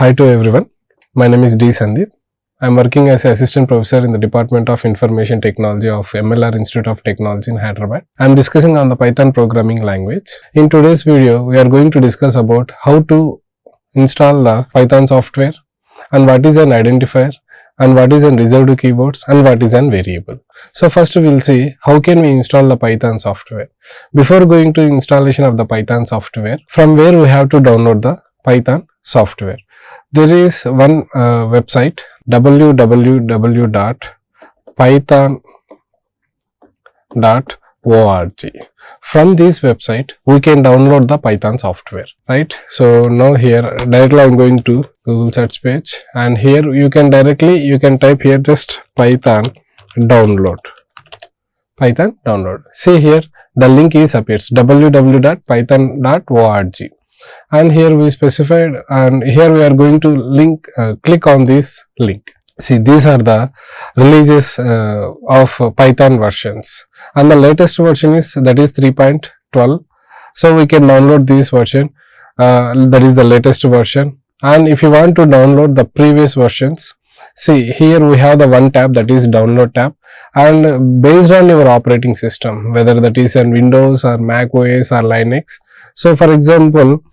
Hi to everyone. My name is D. Sandeep. I am working as an assistant professor in the Department of Information Technology of MLR Institute of Technology in Hyderabad. I am discussing on the Python programming language. In today's video, we are going to discuss about how to install the Python software and what is an identifier and what is an reserved keywords and what is an variable. So first we will see how can we install the Python software. Before going to installation of the Python software, from where we have to download the Python software. There is one website www.python.org. From this website we can download the Python software, right? So now here directly I am going to Google search page, and here you can type here just Python download. See here the link is appears www.python.org. and here we specified, and here we are going to click on this link. See, these are the releases of Python versions, and the latest version is 3.12. so we can download this version, that is the latest version. And if you want to download the previous versions, see here we have the one tab, that is download tab, and based on your operating system, whether that is in Windows or Mac OS or Linux. So for example,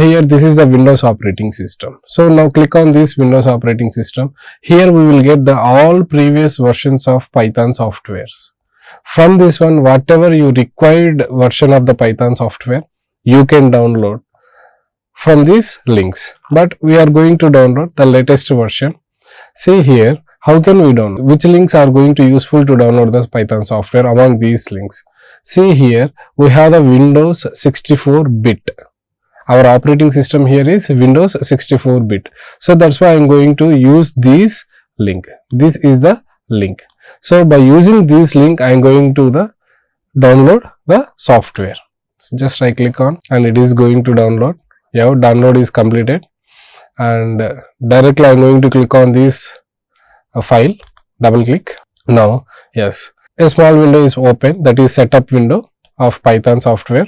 here this is the Windows operating system. So now click on this Windows operating system. Here we will get the all previous versions of Python softwares. From this one, whatever you required version of the Python software, you can download from these links. But we are going to download the latest version. See here, how can we download? Which links are going to useful to download the Python software among these links? See here, we have the Windows 64-bit. Our operating system here is Windows 64-bit. So that's why I am going to use this link. This is the link. So by using this link, I am going to download the software. So just I click on, and it is going to download. Yeah, download is completed, and directly I am going to click on this file. Double click. Now, yes, a small window is open, that is setup window of Python software.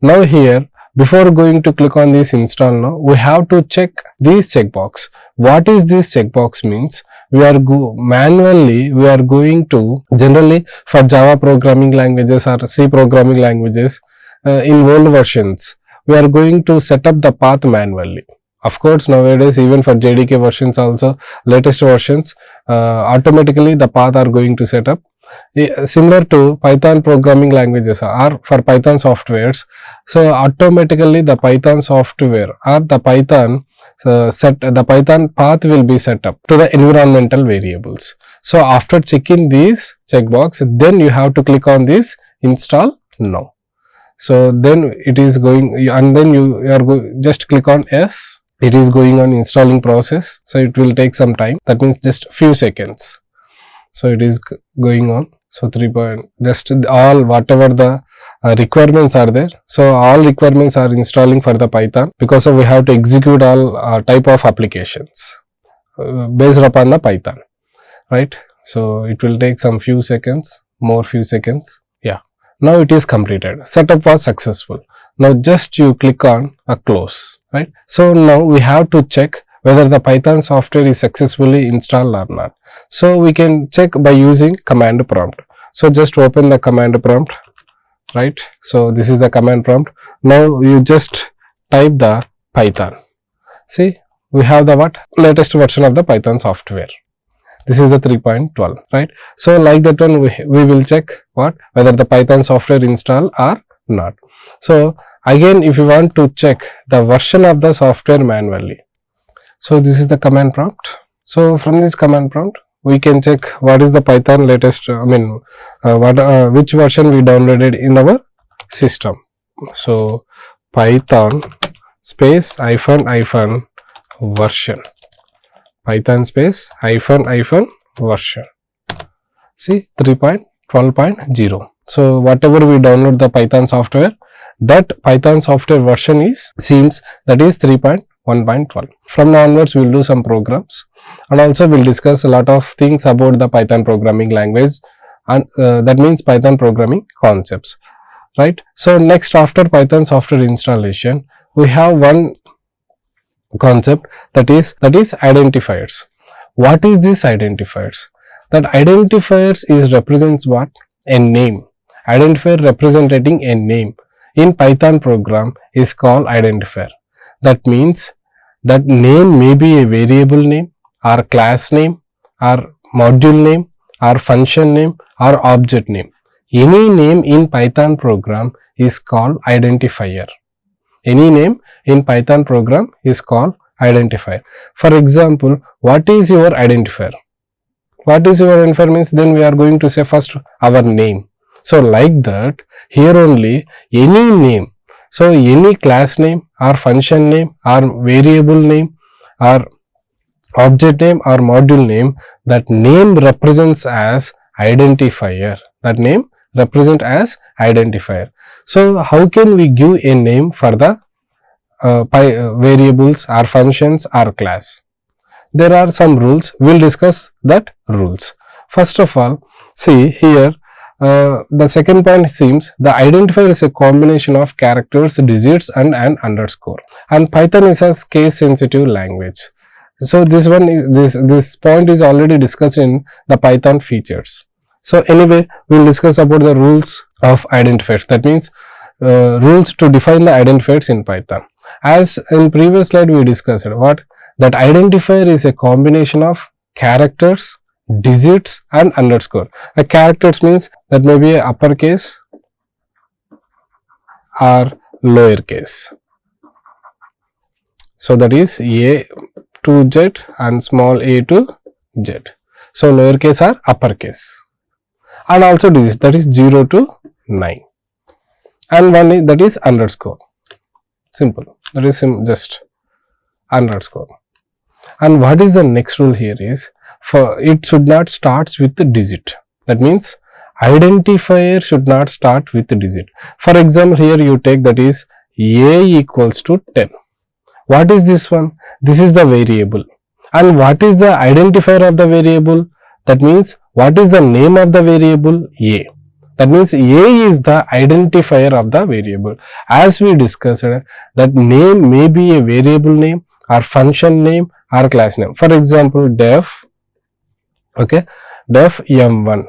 Now here, before going to click on this install now, we have to check this checkbox. What is this checkbox means? We are going to, generally for Java programming languages or C programming languages, in old versions, we are going to set up the path manually. Of course, nowadays even for JDK versions also, latest versions, automatically the path are going to set up. Similar to Python programming languages or for Python softwares, so automatically the Python software or the Python Python path will be set up to the environmental variables. So after checking this checkbox, then you have to click on this install now. So then it is going, and then you are just click on yes. It is going on installing process, so it will take some time. That means just few seconds. So it is going on. So 3 point, just all whatever the requirements are there. So all requirements are installing for the Python, because we have to execute all type of applications based upon the Python, right? So it will take some few seconds, few seconds. Yeah. Now it is completed. Setup was successful. Now just you click on a close, right? So now we have to check whether the Python software is successfully installed or not. So we can check by using command prompt. So just open the command prompt, right? So this is the command prompt. Now you just type the Python. See, we have the latest version of the Python software. This is the 3.12, right? So like that one, we will check whether the Python software installed or not. So again, if you want to check the version of the software manually, so this is the command prompt. So from this command prompt, we can check what is the Python latest, which version we downloaded in our system. So Python space --version, Python space --version. See, 3.12.0. So whatever we download the Python software, that Python software version is 3.1.12. From now onwards, we will do some programs, and also we will discuss a lot of things about the Python programming language, and that means Python programming concepts, right? So next, after Python software installation, we have one concept, that is identifiers. What is this identifiers? That identifiers is represents what? A name. Identifier representing a name in Python program is called identifier. That means that name may be a variable name or class name or module name or function name or object name. Any name in Python program is called identifier. Any name in Python program is called identifier. For example, what is your identifier? What is your identifier means, then we are going to say first our name. So like that, here only any name. So any class name or function name or variable name or object name or module name, that name represents as identifier. That name represent as identifier. So how can we give a name for the variables or functions or class? There are some rules. We will discuss that rules. First of all, see here, the second point seems the identifier is a combination of characters, digits and an underscore, and Python is a case sensitive language. So this one is this point is already discussed in the Python features. So anyway, we will discuss about the rules of identifiers. That means rules to define the identifiers in Python. As in previous slide we discussed what? That identifier is a combination of characters, digits and underscore. A characters means that may be a uppercase or lowercase. So that is A to Z and small a to Z. So lowercase or uppercase. And also digits, that is 0 to 9. And one is, that is underscore. Simple. That is just underscore. And what is the next rule here is, for it should not start with the digit. That means identifier should not start with the digit. For example, here you take that is A equals to 10. What is this one? This is the variable. And what is the identifier of the variable? That means what is the name of the variable? A. That means A is the identifier of the variable. As we discussed, that name may be a variable name or function name or class name. For example, def m1.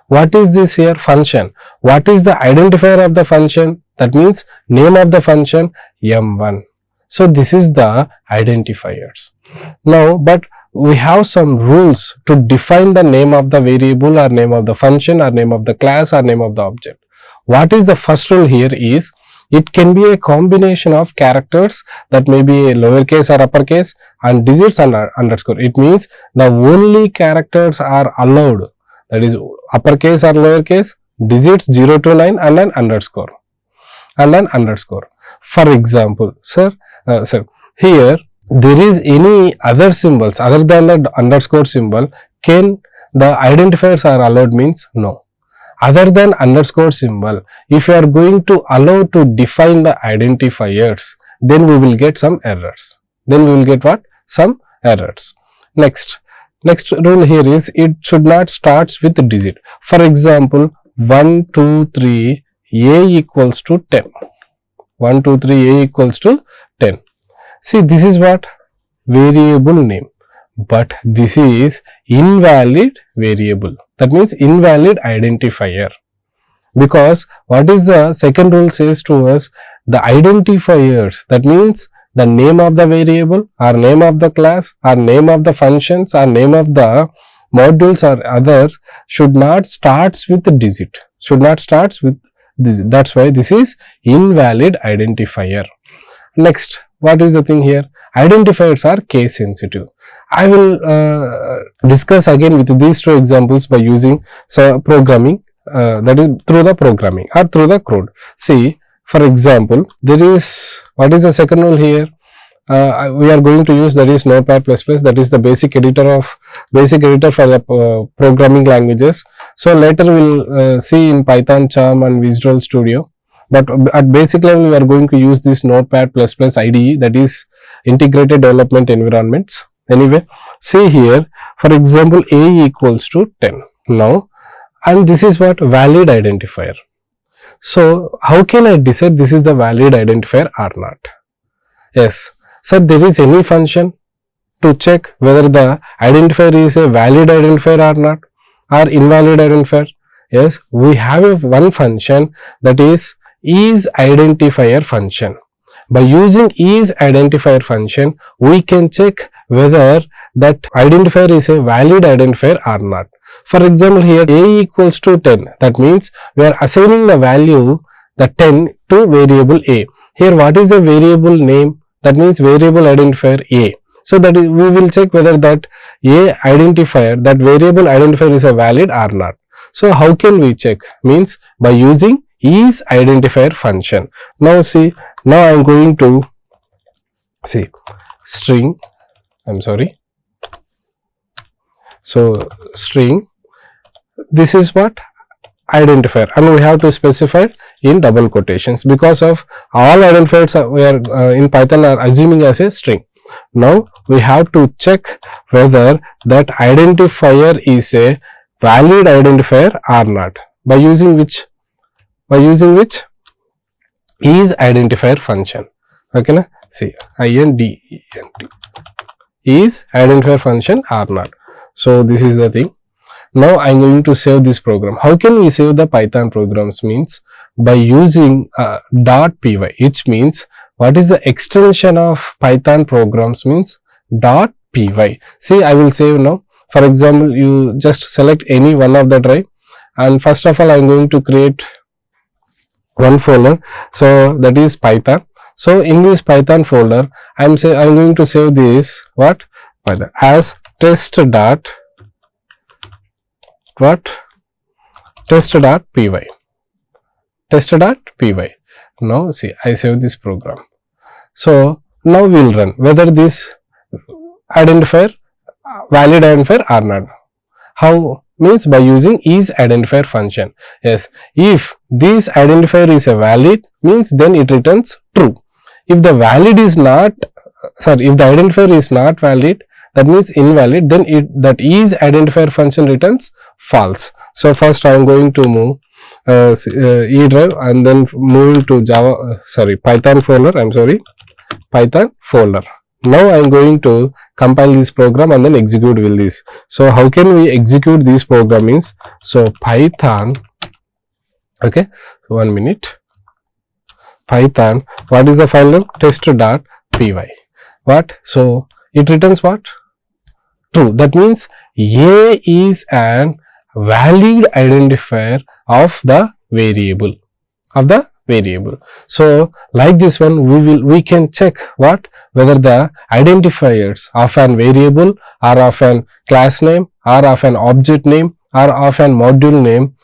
What is this here? Function. What is the identifier of the function? That means name of the function m1. So this is the identifiers. Now, but we have some rules to define the name of the variable or name of the function or name of the class or name of the object. What is the first rule here is, it can be a combination of characters, that may be a lowercase or uppercase, and digits and underscore. It means the only characters are allowed, that is uppercase or lowercase, digits 0 to 9 and an underscore. For example, sir, here there is any other symbols other than the underscore symbol, can the identifiers are allowed means no. Other than underscore symbol, if you are going to allow to define the identifiers, then we will get some errors. Then we will get what? Some errors. Next rule here is, it should not start with digit. For example, 1, 2, 3, A equals to 10. 1, 2, 3, A equals to 10. See, this is what? Variable name. But this is invalid variable. That means invalid identifier. Because what is the second rule says to us? The identifiers, that means the name of the variable or name of the class or name of the functions or name of the modules or others, should not start with the digit. Should not start with this. That's why this is invalid identifier. Next, what is the thing here? Identifiers are case sensitive. I will discuss again with these two examples by using programming, that is through the programming or through the code. See, for example, there is, what is the second rule here? We are going to use, that is Notepad++, that is the basic editor for the programming languages. So later we will see in Python, Charm and Visual Studio. But at basic level, we are going to use this Notepad++ IDE, that is integrated development environments. Anyway, see here, for example, A equals to 10 now, and this is what? Valid identifier. So how can I decide this is the valid identifier or not? Yes. So there is any function to check whether the identifier is a valid identifier or not, or invalid identifier? Yes, we have one function, that is identifier function. By using identifier function, we can check whether that identifier is a valid identifier or not. For example, here a equals to 10, that means we are assigning the value, the 10, to variable a. Here what is the variable name? That means variable identifier a. So that we will check whether that a identifier, that variable identifier is a valid or not. So how can we check? Means by using identifier function. Now see, now I am going to see string, so string, this is what? Identifier, and we have to specify in double quotations, because of all identifiers we are in Python are assuming as a string. Now we have to check whether that identifier is a valid identifier or not. By using which? By using which? Identifier function. Okay, na? See, INDENT is identifier function or not. So this is the thing. Now I am going to save this program. How can we save the Python programs? Means by using .py, which means what is the extension of Python programs? Means .py. See, I will save now. For example, you just select any one of the drive, and first of all I am going to create one folder, so that is Python. So in this Python folder, I am going to save this what? Python as test.py. Test.py. Now see, I save this program. So now we will run whether this identifier valid identifier or not. How? Means by using identifier function. Yes, if this identifier is a valid, means then it returns true. If the valid is not, if the identifier is not valid, that means invalid, then that identifier function returns false. So first I am going to move E drive and then moving to Python folder. Python folder. Now I am going to compile this program and then execute will this. So how can we execute this program? Means so Python. Okay, 1 minute. Python. What is the file name? Test.py. What? So it returns what? True. That means A is an valid identifier of the variable. So like this one, we can check what? Whether the identifiers of an variable or of an class name or of an object name or of an module name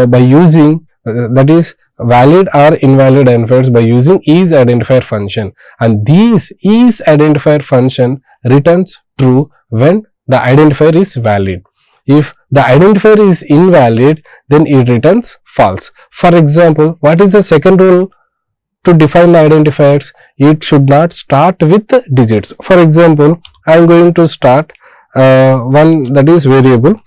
by using that is valid or invalid identifiers by using identifier function, and these identifier function returns true when the identifier is valid. If the identifier is invalid, then it returns false. For example, what is the second rule to define the identifiers? It should not start with digits. For example, I am going to start one, that is variable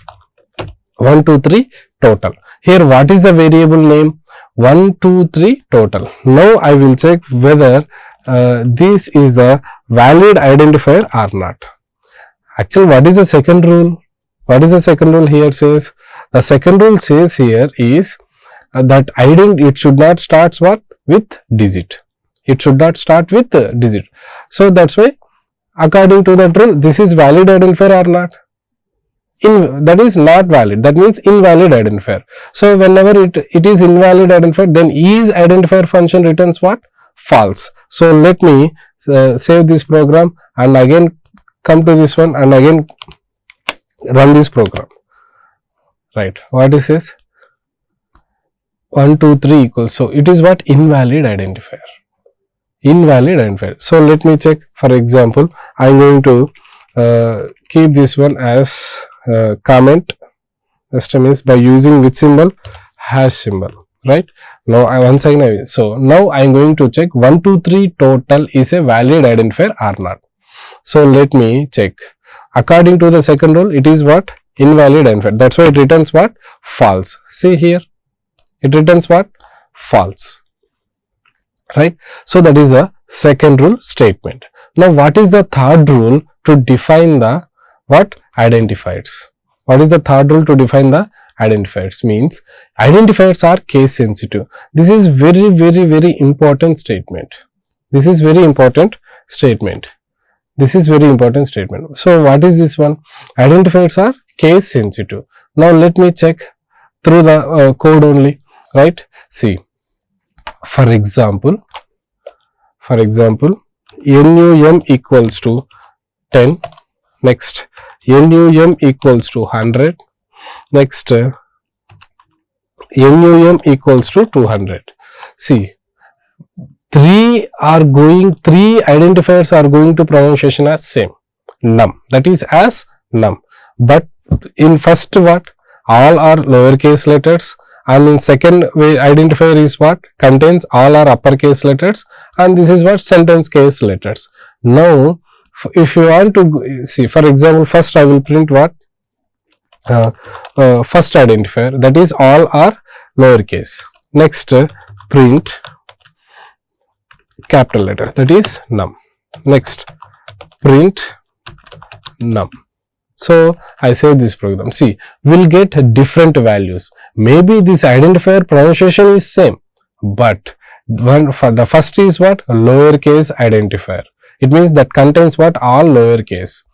1 2 3 total. Here what is the variable name? 1 2 3 total. Now I will check whether this is the valid identifier or not. Actually, what is the second rule? What is the second rule here says? The second rule says here is that it should not start what? With digit. It should not start with digit. So that's why according to that rule, this is valid identifier or not? That is not valid. That means invalid identifier. So whenever it is invalid identifier, then identifier function returns what? False. So let me save this program and again come to this one and again run this program. Right. What is this? 1 2 3 equals. So it is what? Invalid identifier. Invalid identifier. So let me check. For example, I am going to keep this one as comment. System is by using which symbol? Hash symbol. Right. Now once again, so now I am going to check 1 2 3 total is a valid identifier or not. So let me check. According to the second rule, it is what? Invalid identifier. That's why it returns what? False. See here. It returns what? False. right? So that is the second rule statement. Now what is the third rule to define the what? Identifiers. What is the third rule to define the identifiers? Means identifiers are case sensitive. This is very important statement. This is very important statement. This is very important statement. So what is this one? Identifiers are case sensitive. Now let me check through the code only, right? See, for example, NUM equals to 10, next NUM equals to 100, next NUM equals to 200. See, three identifiers are going to pronunciation as same, num, that is as num, but in first what? All are lowercase letters, and in second way identifier is what? Contains all are uppercase letters, and this is what? Sentence case letters. Now if you want to see, for example, first I will print what? First identifier, that is all are lowercase. Next print capital letter, that is num. Next print num. So I save this program. See, we'll get different values. Maybe this identifier pronunciation is same, but one for the first is what? Lowercase identifier. It means that contains what? All lowercase.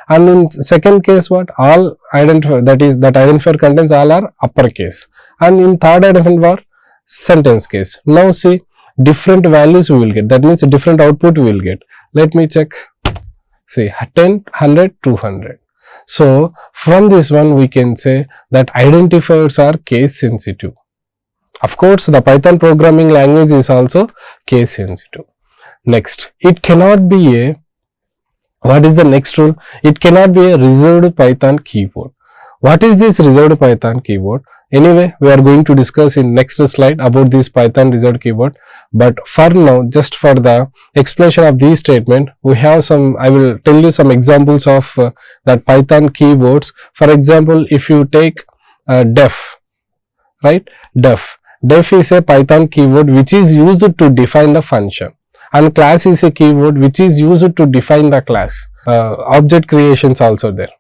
And in second case what? All identifier, that is that identifier contains all are uppercase. And in third identifier what? Sentence case. Now see, different values we will get. That means a different output we will get. Let me check. See, 10, 100, 200. So from this one we can say that identifiers are case sensitive. Of course, the Python programming language is also case sensitive. Next, it cannot be a, what is the next rule? It cannot be a reserved Python keyword. What is this reserved Python keyword? Anyway, we are going to discuss in next slide about this Python reserved keyword. But for now, just for the explanation of this statement, we have some, I will tell you some examples of that Python keywords. For example, if you take def, right? Def is a Python keyword which is used to define the function. And class is a keyword which is used to define the class. Object creations also there.